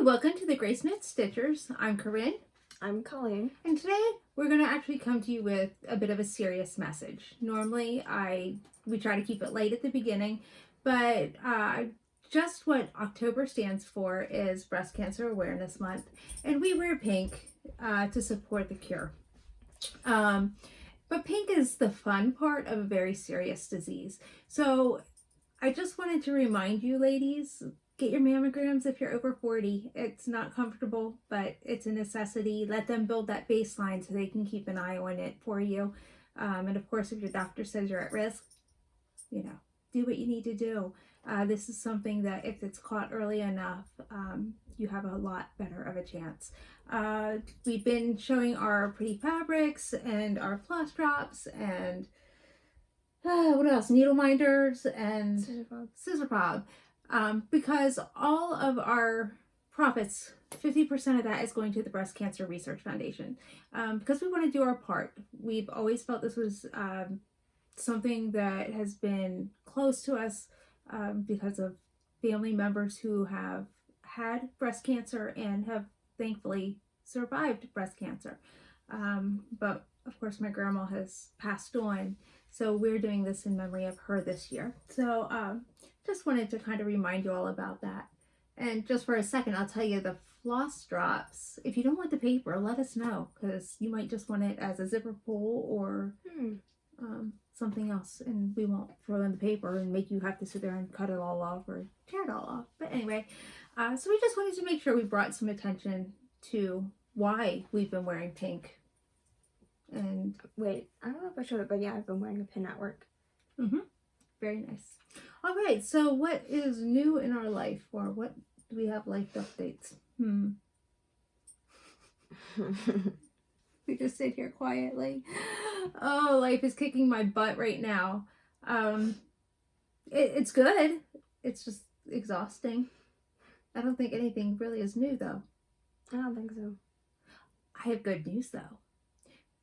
Hi, welcome to the GraceNotesStitchers. I'm Corrin. I'm Colleen. And today we're going to actually come to you with a bit of a serious message. Normally we try to keep it light at the beginning, but just what October stands for is Breast Cancer Awareness Month, and we wear pink to support the cure. But pink is the fun part of a very serious disease. So I just wanted to remind you, ladies, get your mammograms if you're over 40. It's not comfortable, but it's a necessity. Let them build that baseline so they can keep an eye on it for you. And of course, if your doctor says you're at risk, do what you need to do. This is something that if it's caught early enough, you have a lot better of a chance. We've been showing our pretty fabrics and our floss drops and what else? Needle minders and scissor fob. Because all of our profits, 50% of that is going to the Breast Cancer Research Foundation. Because we want to do our part. We've always felt this was something that has been close to us because of family members who have had breast cancer and have thankfully survived breast cancer. But of course my grandma has passed on, so we're doing this in memory of her this year. So just wanted to kind of remind you all about that. And just for a second, I'll tell you the floss drops. If you don't want the paper, let us know, because you might just want it as a zipper pull or something else, and we won't throw in the paper and make you have to sit there and cut it all off or tear it all off. But anyway, so we just wanted to make sure we brought some attention to why we've been wearing pink. And wait, I don't know if I showed it, but yeah, I've been wearing a pin at work. Very nice. All right, so what is new in our life, or what do we have life updates? We just sit here quietly. Oh, life is kicking my butt right now. It's good. It's just exhausting. I don't think anything really is new, though. I don't think so. I have good news, though.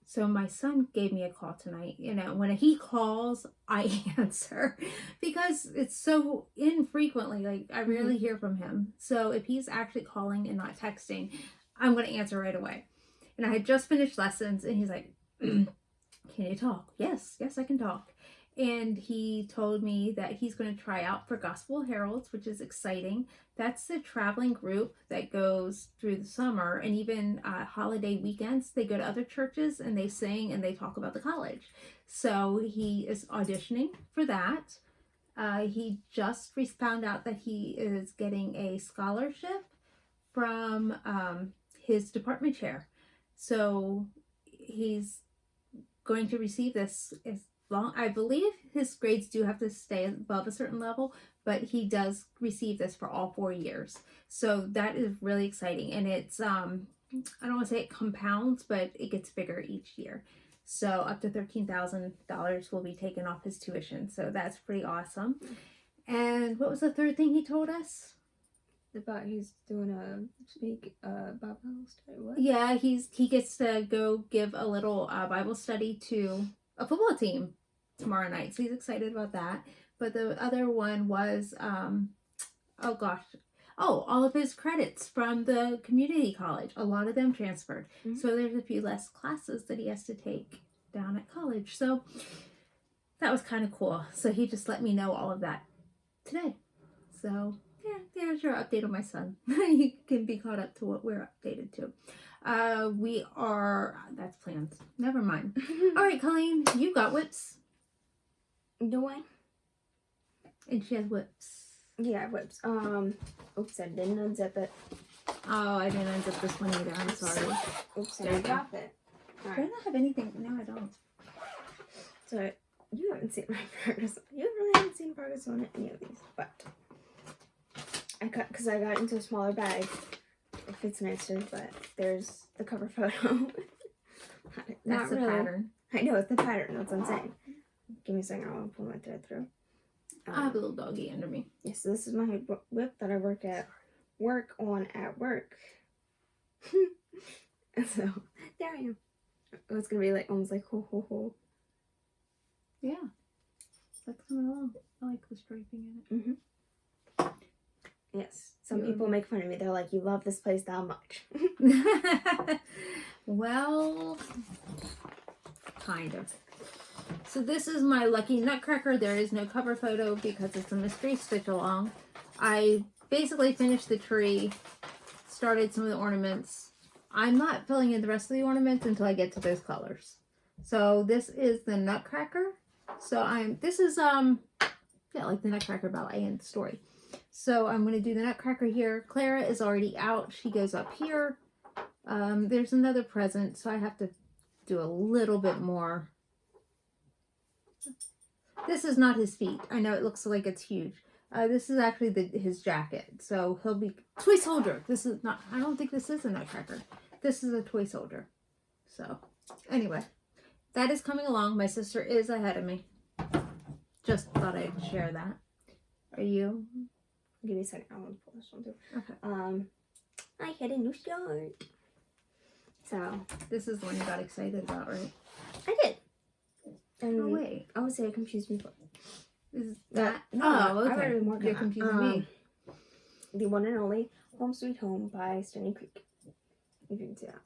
So my son gave me a call tonight. When he calls, I answer because it's so infrequently. Like, I rarely hear from him. So if he's actually calling and not texting, I'm going to answer right away. And I had just finished lessons, and he's like, can you talk? Yes, I can talk. And he told me that he's going to try out for Gospel Heralds, which is exciting. That's the traveling group that goes through the summer, and even holiday weekends. They go to other churches and they sing and they talk about the college. So he is auditioning for that. He just found out that he is getting a scholarship from his department chair. So he's going to receive this as long, I believe his grades do have to stay above a certain level, but he does receive this for all 4 years. So that is really exciting. And it's, I don't want to say it compounds, but it gets bigger each year. So up to $13,000 will be taken off his tuition. So that's pretty awesome. And what was the third thing he told us? About he's doing a Bible study. What? Yeah, he gets to go give a little Bible study to a football team tomorrow night. So he's excited about that. But the other one was, all of his credits from the community college. A lot of them transferred. So there's a few less classes that he has to take down at college. So that was kind of cool. So he just let me know all of that today. So yeah, there's your update on my son. You can be caught up to what we're updated to. That's plans. Never mind. All right, Colleen, you got whips. Do I? And she has whips. Yeah, whips. Oops, I didn't unzip it. Oh, I didn't unzip this one either. I'm sorry. Oops, I dropped it. All right. Do I not have anything? No, I don't. So you haven't seen my progress. You really haven't seen progress on any of these, but because I got into a smaller bag. It fits nicer, but there's the cover photo. That's the pattern. I know, it's the pattern. That's what I'm saying. Give me a second. I'll pull my thread through. I have a little doggy under me. Yes, so this is my whip that I work on at work. And so, there I am. Oh, it's going to be like almost like ho ho ho. Yeah. That's coming along. I like the striping in it. Yes. Some people make fun of me. They're like, you love this place that much. Well, kind of. So this is my lucky nutcracker. There is no cover photo because it's a mystery stitch along. I basically finished the tree, started some of the ornaments. I'm not filling in the rest of the ornaments until I get to those colors. So this is the nutcracker. So this is yeah, like the Nutcracker ballet and the story. So I'm going to do the nutcracker here. Clara is already out. She goes up here. There's another present, so I have to do a little bit more. This is not his feet. I know it looks like it's huge. This is actually his jacket. So he'll be toy soldier. This is not, I don't think this is a nutcracker. This is a toy soldier. So anyway, that is coming along. My sister is ahead of me. Just thought I'd share that. Are you? Give me a second. I want to pull this one through. Okay. I had a new start. So this is the one you got excited about, right? I did. And oh wait. I would say it confused me. Is that? No, okay. I already more You're confusing me. The one and only Home Sweet Home by Stony Creek. If you can see that.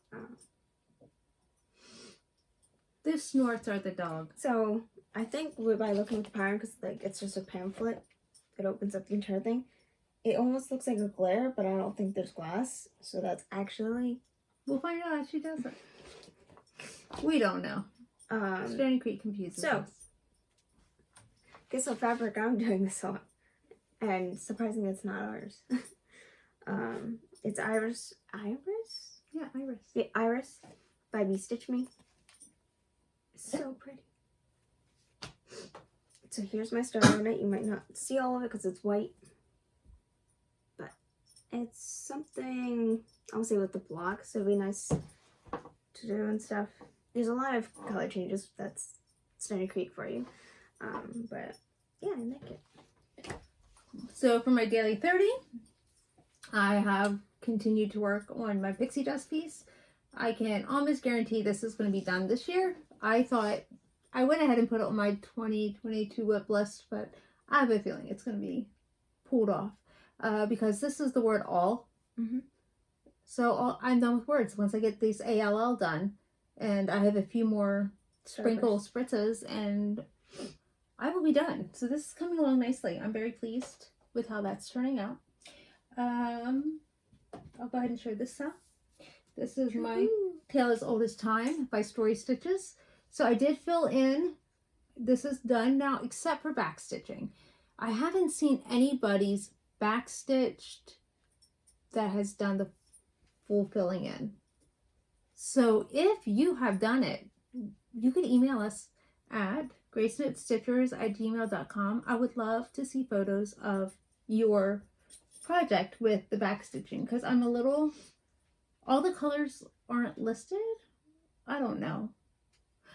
The snorts are the dog. So I think by looking at the pattern, because like it's just a pamphlet, it opens up the entire thing. It almost looks like a glare, but I don't think there's glass. So that's actually. We'll find out how she does it. We don't know. Stony Creek confuses us. Guess what fabric I'm doing this on, and surprisingly, it's not ours. It's Iris. Yeah, Iris. Yeah, Iris by Be Stitch Me. So pretty. So here's my star on it. You might not see all of it because it's white, but it's something I'll say with the block, so it'd be nice to do and stuff. There's a lot of color changes. That's Stony Creek for you. But yeah, I like it. So for my daily 30, I have continued to work on my pixie dust piece. I can almost guarantee this is going to be done this year. I thought I went ahead and put it on my 2022 whip list, but I have a feeling it's going to be pulled off because this is the word all. Mm-hmm. So I'm done with words once I get these ALL done, and I have a few more sprinkle spritzes, and I will be done. So this is coming along nicely. I'm very pleased with how that's turning out. I'll go ahead and show this now. This is my Tale as Old as Time by Story Stitches. So I did fill in. This is done now, except for back stitching. I haven't seen anybody's back stitched that has done the full filling in. So if you have done it, you could email us at GraceNotesStitchers@gmail.com. I would love to see photos of your project with the back stitching, because I'm a little, all the colors aren't listed. I don't know.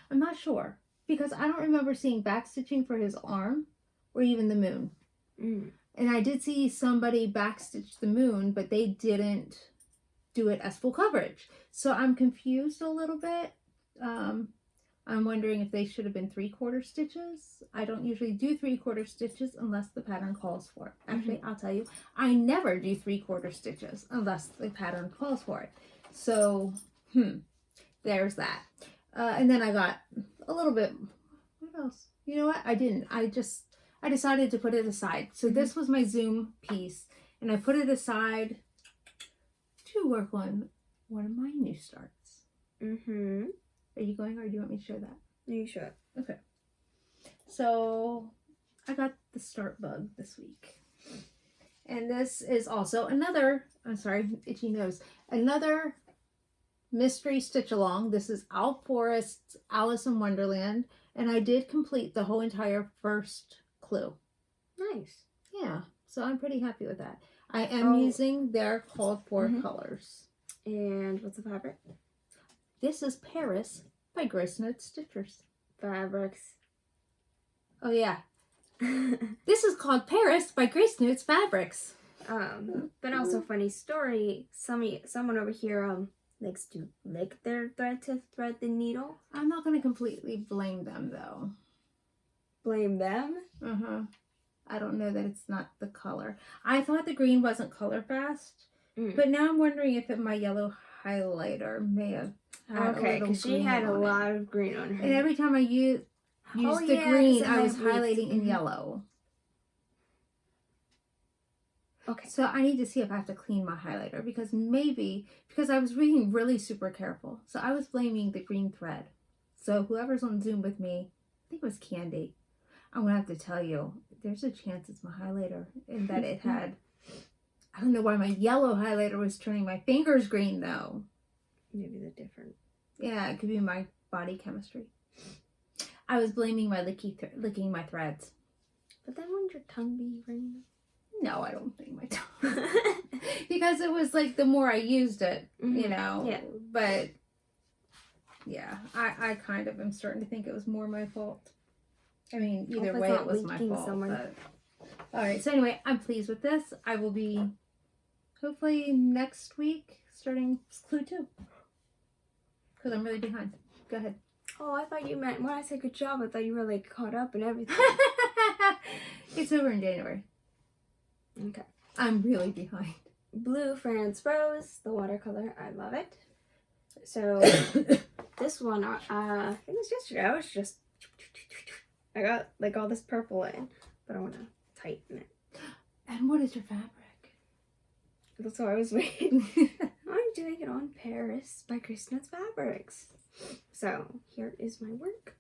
I'm not sure, because I don't remember seeing back stitching for his arm or even the moon. And I did see somebody backstitch the moon, but they didn't do it as full coverage. So I'm confused a little bit. I'm wondering if they should have been 3/4 stitches. I don't usually do 3/4 stitches unless the pattern calls for it. Actually, I'll tell you, I never do 3/4 stitches unless the pattern calls for it. So, there's that. And then I got a little bit, what else? You know what? I didn't. I decided to put it aside. So this was my Zoom piece, and I put it aside to work on one of my new starts. Are you going, or do you want me to show that? You should. Okay. So I got the start bug this week. And this is also another, I'm sorry, itchy nose, another mystery stitch along. This is Al Forrest's Alice in Wonderland. And I did complete the whole entire first clue. Nice. Yeah. So I'm pretty happy with that. I am using their called for colors. And what's the fabric? This is Paris by GraceNotesStitchers. Fabrics. Oh yeah. This is called Paris by GraceNotesFabrics. But also funny story. Someone over here likes to lick their thread to thread the needle. I'm not going to completely blame them though. Blame them? I don't know that it's not the color. I thought the green wasn't color fast, but now I'm wondering if my yellow highlighter may have had Okay, because she had a lot of green on her. And every time I used the green, I was highlighting in yellow. Okay. So I need to see if I have to clean my highlighter because I was reading really super careful. So I was blaming the green thread. So whoever's on Zoom with me, I think it was Candy, I'm going to have to tell you, there's a chance it's my highlighter and that it had, I don't know why my yellow highlighter was turning my fingers green though. Maybe they're different. Yeah, it could be my body chemistry. I was blaming my licking my threads. But then wouldn't your tongue be green? No, I don't think my tongue. Because it was like the more I used it, you know. Yeah. But yeah, I kind of am starting to think it was more my fault. I mean, either way, it was my fault. But... All right. So anyway, I'm pleased with this. I will be hopefully next week starting Clue 2 because I'm really behind. Go ahead. Oh, I thought you meant when I said good job. I thought you were like caught up and everything. It's over in January. Okay. I'm really behind. Blue France Rose, the watercolor. I love it. So this one, I think it was yesterday. I got like all this purple in, but I want to tighten it. And what is your fabric? That's what I was waiting. I'm doing it on Paris by GraceNotesFabrics. So here is my work.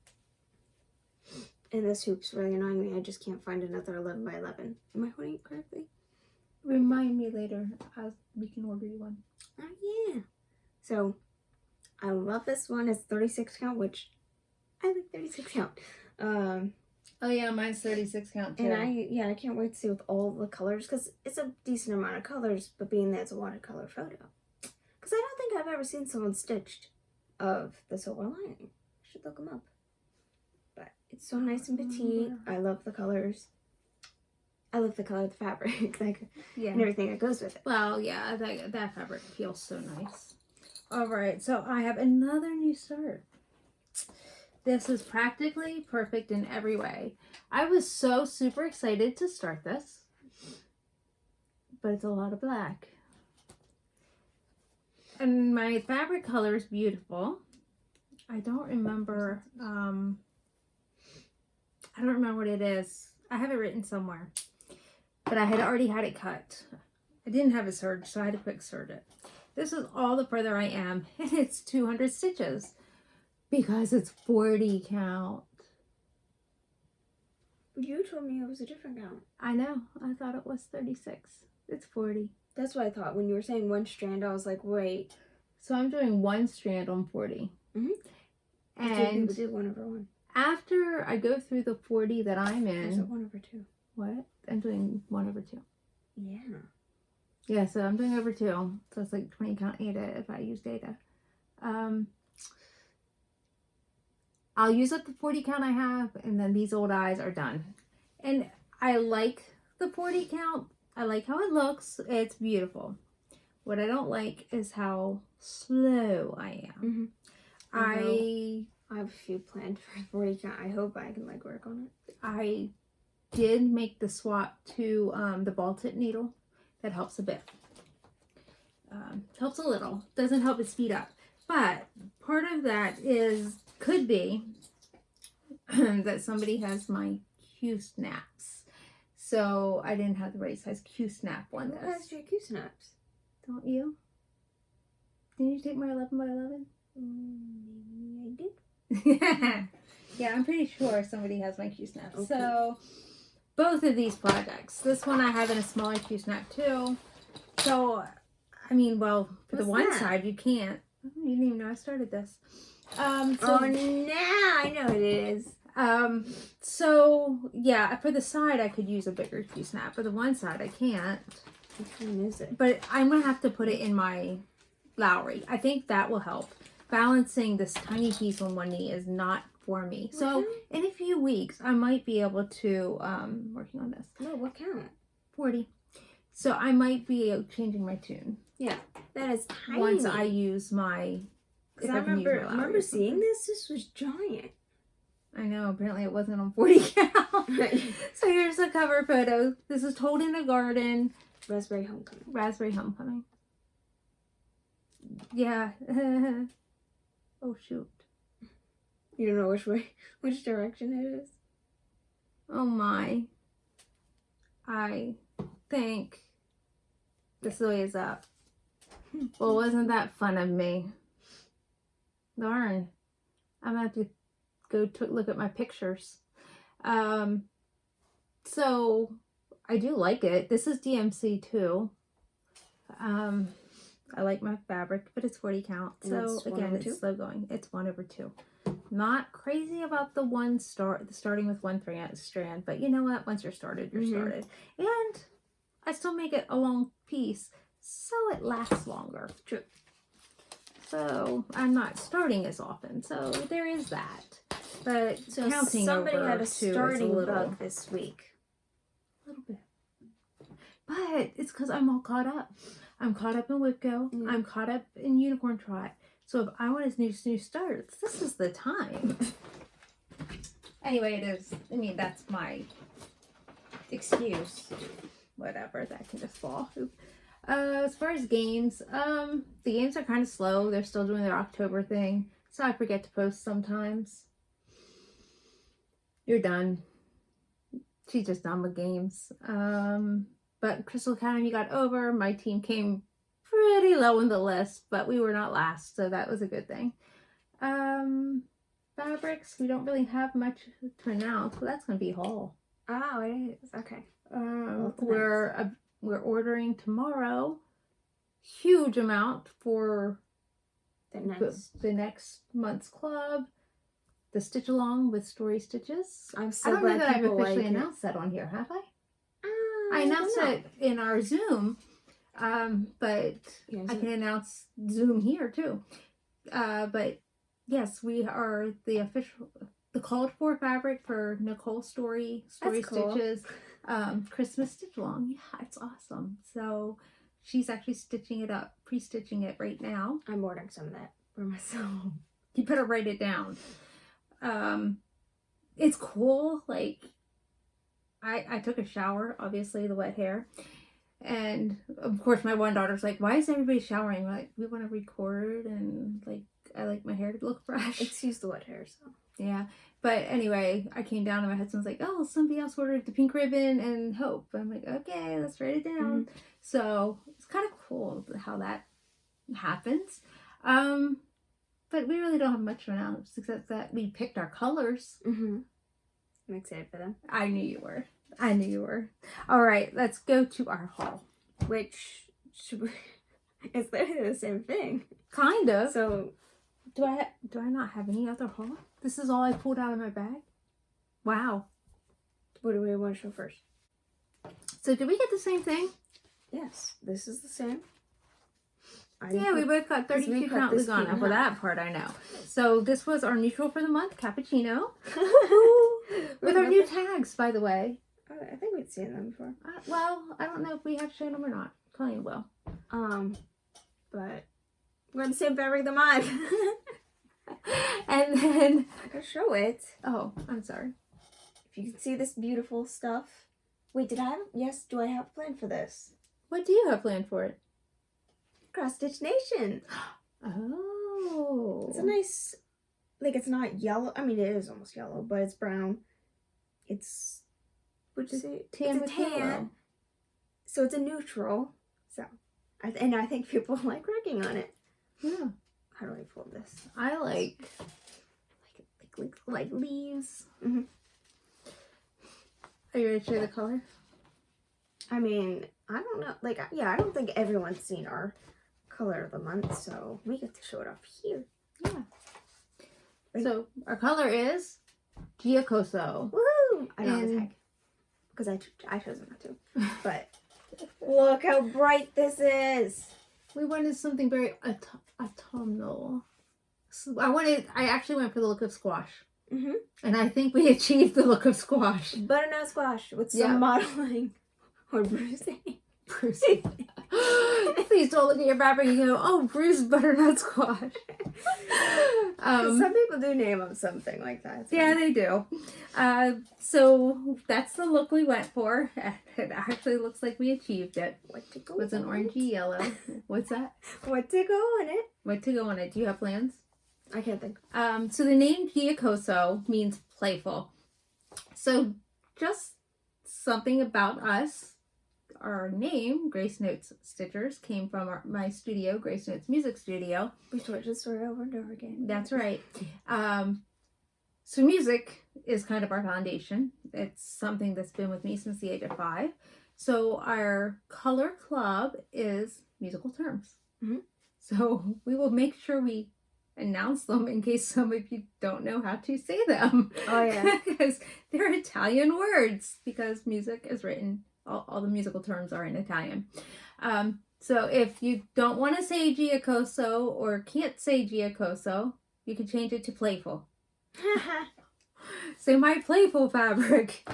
And this hoop's really annoying me. I just can't find another 11 by 11. Am I holding it correctly? Remind me later. We can order you one. Oh, yeah. So, I love this one. It's 36 count, which I like 36 count. Oh, yeah, mine's 36 count, too. And I can't wait to see with all the colors, because it's a decent amount of colors, but being that it's a watercolor photo. Because I don't think I've ever seen someone stitched of the silver lining. I should look them up. But it's so nice and petite. I love the colors. I love the color of the fabric, and everything that goes with it. Well, yeah, that fabric feels so nice. All right, so I have another new start. This is practically perfect in every way. I was so super excited to start this, but it's a lot of black. And my fabric color is beautiful. I don't remember, I don't remember what it is. I have it written somewhere. But I had already had it cut. I didn't have it serged, so I had to quick serge it. This is all the further I am, and it's 200 stitches because it's 40 count. You told me it was a different count. I know. I thought it was 36. It's 40. That's what I thought. When you were saying one strand, I was like, wait. So I'm doing one strand on 40. Mm-hmm. And we did 1/1. After I go through the 40 that I'm in. Is it 1/2? What? I'm doing 1/2. Yeah. Yeah, so I'm doing over 2. So it's like 20 count data if I use data. I'll use up the 40 count I have, and then these old eyes are done. And I like the 40 count. I like how it looks. It's beautiful. What I don't like is how slow I am. Mm-hmm. I have a few planned for 40 count. I hope I can like work on it. I did make the swap to the ball tip needle. That helps a bit. Helps a little. Doesn't help it speed up. But part of that could be that somebody has my Q snaps. So I didn't have the right size Q snap on this. Who has your Q snaps? Don't you? Didn't you take my 11 by 11? Maybe I did. Yeah, I'm pretty sure somebody has my Q snap. Okay. So both of these projects. This one I have in a smaller Q snap too. So, I mean, well, for the one side you can't. Oh, you didn't even know I started this. Oh, now I know what it is. So, yeah, for the side I could use a bigger Q snap. For the one side I can't. Which one is it? But I'm going to have to put it in my Lowry. I think that will help. Balancing this tiny piece on one knee is not for me. So in a few weeks, I might be able to, working on this. No, what count? 40. So I might be changing my tune. Yeah, that is tiny. Once I use my, because I remember seeing this. This was giant. I know, apparently it wasn't on 40 count. So here's the cover photo. This is told in a garden. Raspberry Homecoming. Raspberry Homecoming. Yeah. Oh, shoot. You don't know which direction it is? Oh, my. I think this way is up. Well, wasn't that fun of me? Darn. I'm going to have to go look at my pictures. So I do like it. This is DMC too. I like my fabric, but it's 40 count. So again, it's slow going. It's 1/2. Not crazy about the starting with 1 strand, but you know what? Once you're started, you're started. And I still make it a long piece, so it lasts longer. True. So I'm not starting as often. So there is that. But so counting somebody over had a two starting is a bug this week. A little bit. But it's because I'm all caught up. I'm caught up in Whipco. Yeah. I'm caught up in Unicorn Trot. So if I want new starts, this is the time. Anyway, it is. I mean, that's my excuse. Whatever, that can just fall. As far as games, the games are kind of slow. They're still doing their October thing. So I forget to post sometimes. You're done. She's just done with games. But Crystal Academy got over. My team came pretty low on the list, but we were not last, so that was a good thing. Fabrics, we don't really have much to announce, so that's going to be haul. Oh, it is. Okay. We're ordering tomorrow. Huge amount for the next month's club. The Stitch Along with Story Stitches. I'm so I don't glad know that I've people officially like announced that on here, have I? I I announced it in our Zoom, but Yeah, I can announce Zoom here too. But yes, we are the called for fabric for Nicole's Story That's cool. Stitches, Christmas Stitch Along. Yeah, it's awesome. So she's actually stitching it up, pre-stitching it right now. I'm ordering some of that for myself. You better write it down. It's cool. Like, I took a shower, obviously the wet hair, and of course my one daughter's like, why is everybody showering? We're like, we want to record, and like, I like my hair to look fresh. Excuse the wet hair, so. Yeah, but anyway, I came down and my husband's like, oh, somebody else ordered the pink ribbon and Hope. I'm like, okay, let's write it down. So it's kind of cool how that happens. But we really don't have much to announce except that we picked our colors. I'm excited for them. I knew you were. All right, let's go to our haul. Which is literally the same thing. Kind of. So do I not have any other haul? This is all I pulled out of my bag. Wow. what do we want to show first? So did we get the same thing? Yes, this is the same. Yeah, we both got 32 count Lugana. For that part, I know. So this was our neutral for the month, Cappuccino. With our new tags, by the way. I think we'd seen them before. Well, I don't know if we have shown them or not. Colleen will. But we're the same fabric the month. And then I gotta show it. Oh, I'm sorry. If you can see this beautiful stuff. Wait, do I have a plan for this? What do you have planned for it? Cross Stitch Nation. Oh. It's a nice, like, it's not yellow. I mean, it is almost yellow, but it's brown. It's, Which is it's tan a with tan. yellow. So it's a neutral. So, and I think people like working on it. Yeah. How do I fold this? I like leaves. Mm-hmm. Are you ready to show the color? I mean, I don't know. Like, yeah, I don't think everyone's seen our color of the month, so we get to show it off here. Yeah. So our color is Giacoso. Woohoo! I don't know the tag because I chose it not to. But look how bright this is. We wanted something very autumnal. So I actually went for the look of squash. Mm-hmm. And I think we achieved the look of squash. Butternut squash with some modeling or bruising. Bruising. Please don't look at your fabric and go, oh, bruised butternut squash. Some people do name them something like that. Yeah, they do. So that's the look we went for. It actually looks like we achieved it. What to go It was an orangey yellow. What's that? What to go on it? What to go on it? Do you have plans? I can't think. So the name Giacoso means playful. So just something about us. Our name, GraceNotesStitchers, came from my studio, Grace Notes Music Studio. We told this story over and over again. That's right. So music is kind of our foundation. It's something that's been with me since the age of 5. So our color club is musical terms. Mm-hmm. So we will make sure we announce them in case some of you don't know how to say them. Oh, yeah. Because they're Italian words, because music is written, all the musical terms are in Italian. So if you don't want to say Giacoso or can't say Giacoso, you can change it to playful. Say my playful fabric.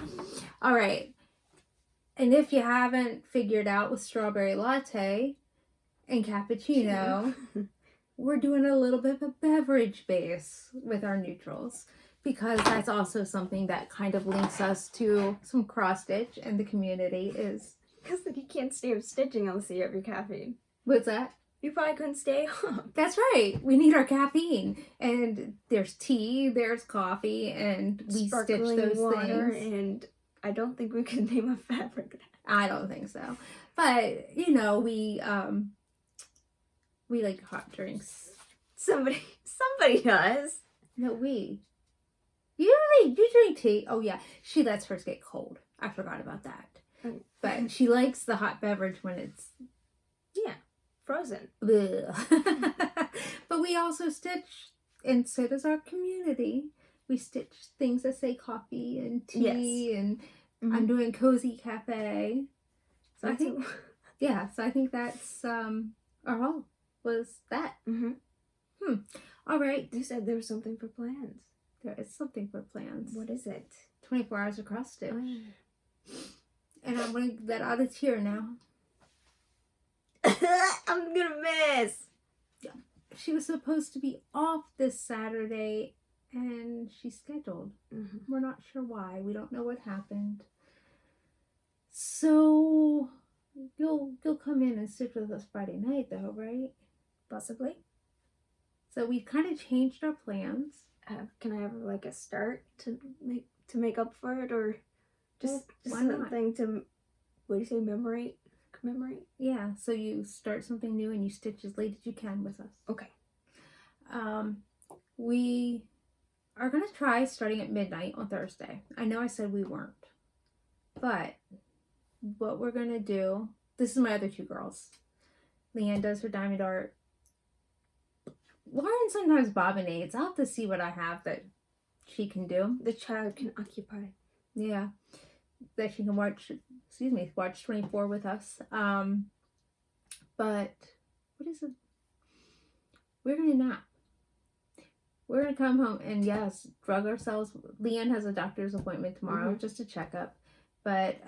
All right. And if you haven't figured out with strawberry latte and cappuccino, we're doing a little bit of a beverage base with our neutrals, because that's also something that kind of links us to some cross stitch and the community is. Because you can't stay up stitching unless you have your caffeine. What's that? You probably couldn't stay up. That's right. We need our caffeine. And there's tea, there's coffee, and we Sparkling stitch those water, things. and I don't think we can name a fabric. I don't think so. But, you know, we like hot drinks. Somebody does. No, we. You drink tea. Oh, yeah. She lets hers get cold. I forgot about that. But she likes the hot beverage when it's... Yeah. Frozen. But we also stitch, and so does our community. We stitch things that say coffee and tea, yes. And I'm doing Cozy Cafe. So I think, so I think that's our haul was that. All right. You said there was something for plans. There is something for plans. What is it? 24 hours of cross stitch. And I'm going to let out a tear now. I'm gonna miss. Yeah. She was supposed to be off this Saturday, and she's scheduled. We're not sure why. We don't know what happened. So you'll come in and stitch with us Friday night, though, right? Possibly. So we kind of changed our plans. Can I have like a start to make up for it, or just something to commemorate? Yeah, so you start something new and you stitch as late as you can with us. Okay. We are going to try starting at midnight on Thursday. I know I said we weren't. But what we're going to do... This is my other 2 girls. Leanne does her diamond art. Lauren sometimes bobbinates. I'll have to see what I have that she can do. The child can occupy. Yeah. That she can watch 24 with us. But what is it? We're gonna nap. We're gonna come home and yes, drug ourselves. Leanne has a doctor's appointment tomorrow, just a checkup. But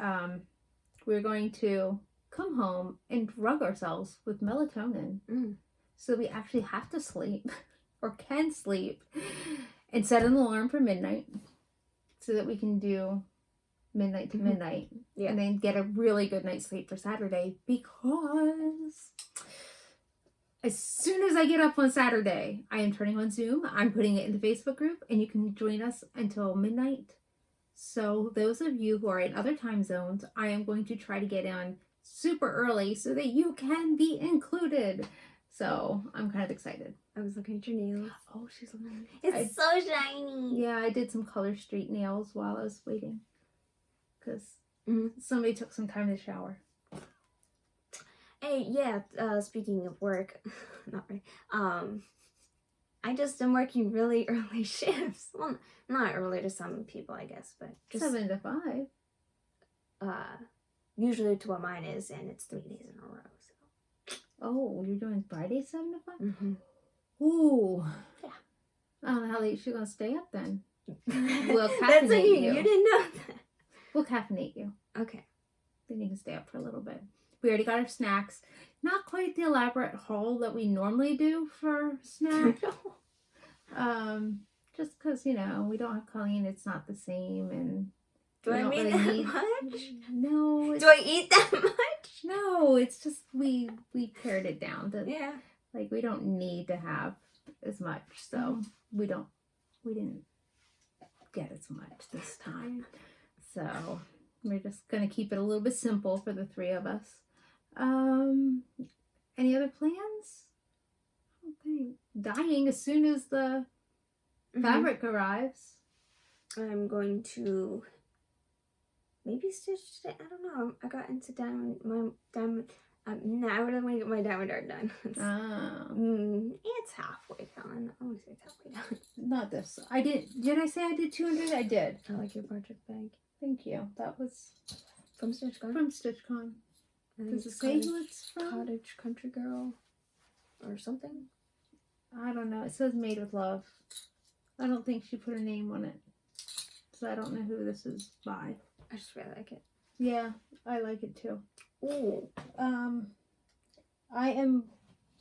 we're going to come home and drug ourselves with melatonin. So we actually have to sleep or can sleep and set an alarm for midnight so that we can do midnight to midnight, and then get a really good night's sleep for Saturday, because as soon as I get up on Saturday, I am turning on Zoom. I'm putting it in the Facebook group, and you can join us until midnight. So those of you who are in other time zones, I am going to try to get on super early so that you can be included. So I'm kind of excited. I was looking at your nails. Oh, she's looking. It's so shiny. Yeah, I did some Color Street nails while I was waiting. Because somebody took some time to shower. Hey, yeah, speaking of work, not right. I just am working really early shifts. Well, not early to some people, I guess, but just 7 to 5. Usually to what mine is, and it's 3 days in a row. So. Oh, you're doing Friday 7 to 5? Ooh. Yeah. I don't know how late she's gonna stay up then. We'll caffeinate That's you. You You didn't know that. We'll caffeinate you. Okay. Then you can stay up for a little bit. We already got our snacks. Not quite the elaborate haul that we normally do for snacks. Just because, you know, we don't have Colleen, it's not the same, and Do we I don't mean really that much? No. Do I eat that much? No, it's just we pared it down to Yeah. like we don't need to have as much, so we didn't get as much this time. So we're just gonna keep it a little bit simple for the three of us. Any other plans? I don't think. Dyeing as soon as the fabric arrives. I'm going to maybe stitch today. I don't know. I got into my diamond. No, I really want to get my diamond art done. It's halfway done. I want to say it's halfway done. Not this. I did. Did I say I did 200? I did. I like your project bag. Thank you. That was From StitchCon? from StitchCon. Does it say who it's from? Cottage Country Girl or something? I don't know. It says made with love. I don't think she put her name on it. So I don't know who this is by. I just really like it. Yeah, I like it too. Ooh. I am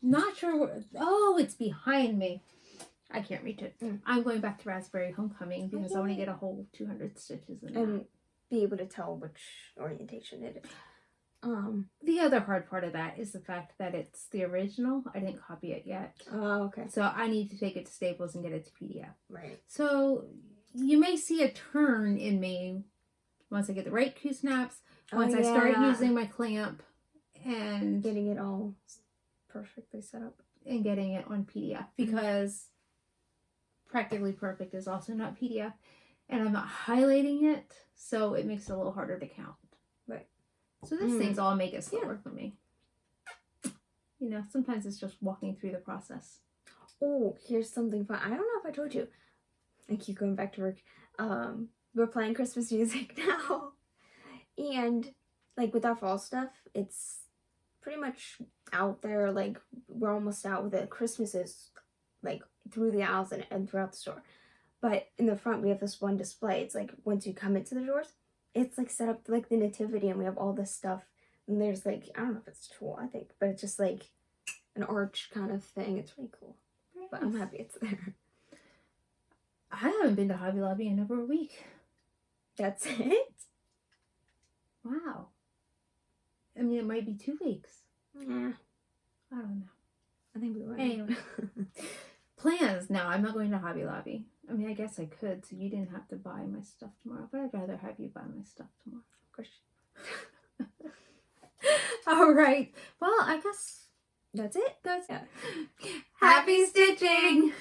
not sure where... Oh, it's behind me. I can't reach it. I'm going back to Raspberry Homecoming because I want to get a whole 200 stitches in that. And be able to tell which orientation it is. The other hard part of that is the fact that it's the original. I didn't copy it yet. Oh, okay. So I need to take it to Staples and get it to PDF. Right. So you may see a turn in me once I get the right Q-snaps, once I start using my clamp and getting it all perfectly set up. And getting it on PDF because Practically Perfect is also not PDF. And I'm not highlighting it, so it makes it a little harder to count. Right. So these things all make it slower for me. You know, sometimes it's just walking through the process. Oh, here's something fun. I don't know if I told you. I keep going back to work. We're playing Christmas music now. And, like, with our fall stuff, it's pretty much out there. Like, we're almost out with it. Christmas is, like, through the aisles and throughout the store. But in the front, we have this one display. It's, like, once you come into the doors, it's, like, set up like the nativity, and we have all this stuff. And there's, like, I don't know if it's tulle, I think, but it's just, like, an arch kind of thing. It's really cool. Very But nice. I'm happy it's there. I haven't been to Hobby Lobby in over a week. That's it? Wow. I mean, it might be 2 weeks. Yeah. I don't know. I think we were. Anyway. Plans. No, I'm not going to Hobby Lobby. I mean, I guess I could, so you didn't have to buy my stuff tomorrow. But I'd rather have you buy my stuff tomorrow. Of course. All right. Well, I guess That's it. that's Yeah. Happy stitching!